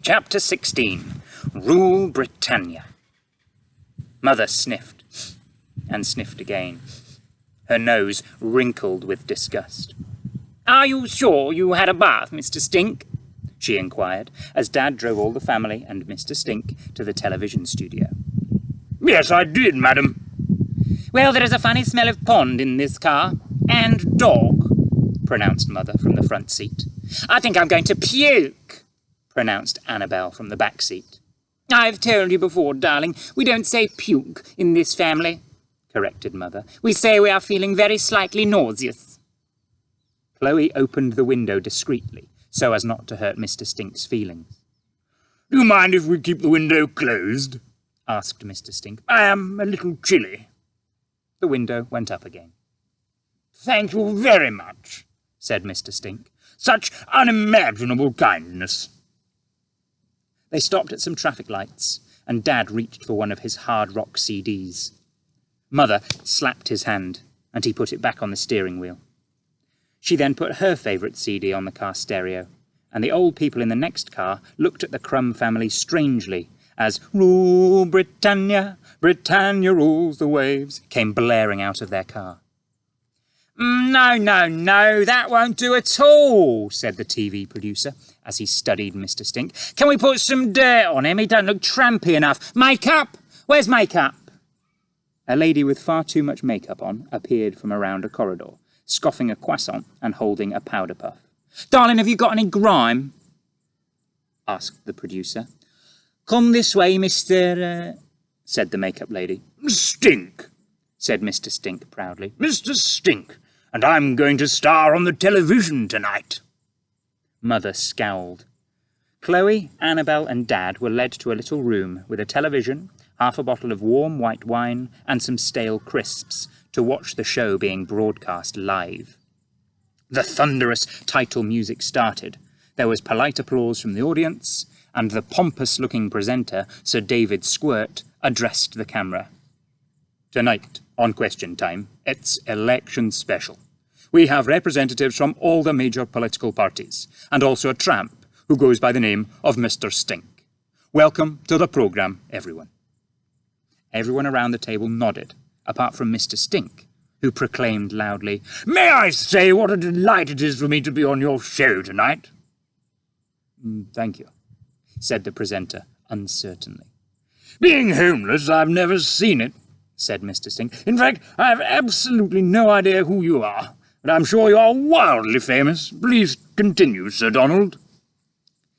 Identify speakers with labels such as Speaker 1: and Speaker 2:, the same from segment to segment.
Speaker 1: Chapter 16. Rule Britannia. Mother sniffed, and sniffed again. Her nose wrinkled with disgust. "Are you sure you had a bath, Mr. Stink?" she inquired, as Dad drove all the family and Mr. Stink to the television studio.
Speaker 2: "Yes, I did, madam."
Speaker 1: "Well, there is a funny smell of pond in this car, and dog," pronounced Mother from the front seat. "I think I'm going to puke," pronounced Annabel from the back seat. "I've told you before, darling, we don't say puke in this family," corrected Mother. "We say we are feeling very slightly nauseous." Chloe opened the window discreetly, so as not to hurt Mr. Stink's feelings.
Speaker 2: "Do you mind if we keep the window closed?" asked Mr. Stink. "I am a little chilly."
Speaker 1: The window went up again.
Speaker 2: "Thank you very much," said Mr. Stink. "Such unimaginable kindness."
Speaker 1: They stopped at some traffic lights, and Dad reached for one of his hard rock CDs. Mother slapped his hand, and he put it back on the steering wheel. She then put her favourite CD on the car stereo, and the old people in the next car looked at the Crumb family strangely as "Rule Britannia, Britannia rules the waves" came blaring out of their car. No, that won't do at all," said the TV producer, as he studied Mr. Stink. "Can we put some dirt on him? He don't look trampy enough. Makeup? Where's makeup?" A lady with far too much makeup on appeared from around a corridor, scoffing a croissant and holding a powder puff. "Darling, have you got any grime?" asked the producer. "Come this way, Mr. said the makeup lady.
Speaker 2: "Stink,"
Speaker 1: said Mr. Stink proudly.
Speaker 2: "Mr. Stink, and I'm going to star on the television tonight."
Speaker 1: Mother scowled. Chloe, Annabel and Dad were led to a little room with a television, half a bottle of warm white wine and some stale crisps to watch the show being broadcast live. The thunderous title music started. There was polite applause from the audience, and the pompous-looking presenter, Sir David Squirt, addressed the camera. "Tonight, on Question Time, it's election special. We have representatives from all the major political parties, and also a tramp who goes by the name of Mr. Stink. Welcome to the programme, everyone." Everyone around the table nodded, apart from Mr. Stink, who proclaimed loudly,
Speaker 2: "May I say what a delight it is for me to be on your show tonight?"
Speaker 1: "Thank you," said the presenter uncertainly.
Speaker 2: "Being homeless, I've never seen it," said Mr. Stink. "In fact, I have absolutely no idea who you are, but I'm sure you are wildly famous. Please continue, Sir Donald."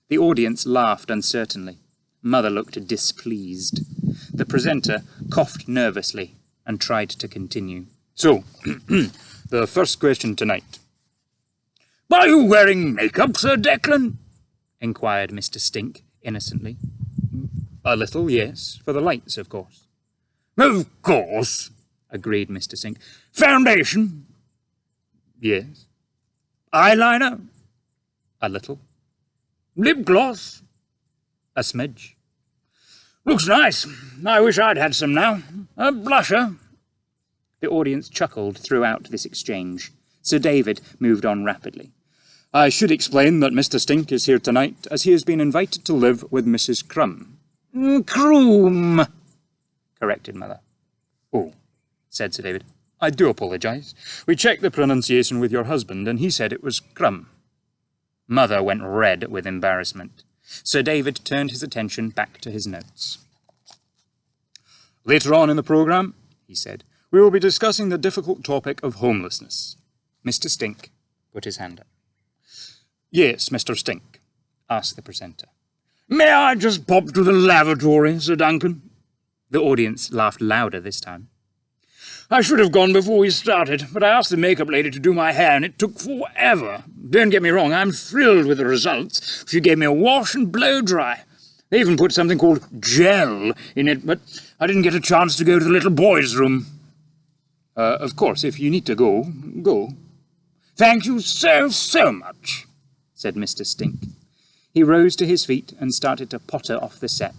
Speaker 1: The audience laughed uncertainly. Mother looked displeased. The presenter coughed nervously and tried to continue. "So, the first question tonight."
Speaker 2: "Are you wearing makeup, Sir Declan?"
Speaker 1: inquired Mr. Stink innocently. "A little, yes, for the lights, of course."
Speaker 2: "Of course,"
Speaker 1: agreed Mr. Stink.
Speaker 2: "Foundation?"
Speaker 1: "Yes."
Speaker 2: "Eyeliner?"
Speaker 1: "A little."
Speaker 2: "Lip gloss?"
Speaker 1: "A smidge."
Speaker 2: "Looks nice. I wish I'd had some now. A blusher?"
Speaker 1: The audience chuckled throughout this exchange. Sir David moved on rapidly. "I should explain that Mr. Stink is here tonight, as he has been invited to live with Mrs. Crumb."
Speaker 2: "Croom,"
Speaker 1: corrected Mother. "Oh," said Sir David. "I do apologise. We checked the pronunciation with your husband, and he said it was Crumb." Mother went red with embarrassment. Sir David turned his attention back to his notes. "Later on in the programme," he said, "we will be discussing the difficult topic of homelessness." Mr. Stink put his hand up. "Yes, Mr. Stink," asked the presenter.
Speaker 2: "May I just pop to the lavatory, Sir Duncan?"
Speaker 1: The audience laughed louder this time.
Speaker 2: "I should have gone before we started, but I asked the makeup lady to do my hair, and it took forever. Don't get me wrong, I'm thrilled with the results. She gave me a wash and blow-dry. They even put something called gel in it, but I didn't get a chance to go to the little boys' room."
Speaker 1: Of course, if you need to go, go."
Speaker 2: "Thank you so much,"
Speaker 1: said Mr. Stink. He rose to his feet and started to potter off the set.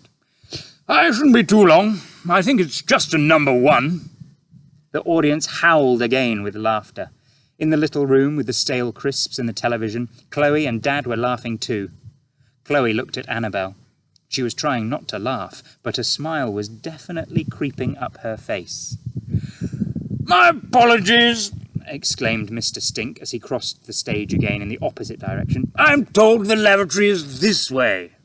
Speaker 2: "I shouldn't be too long. I think it's just a number one."
Speaker 1: The audience howled again with laughter. In the little room with the stale crisps and the television, Chloe and Dad were laughing too. Chloe looked at Annabel. She was trying not to laugh, but a smile was definitely creeping up her face.
Speaker 2: "My apologies,"
Speaker 1: exclaimed Mr. Stink as he crossed the stage again in the opposite direction.
Speaker 2: "I'm told the lavatory is this way."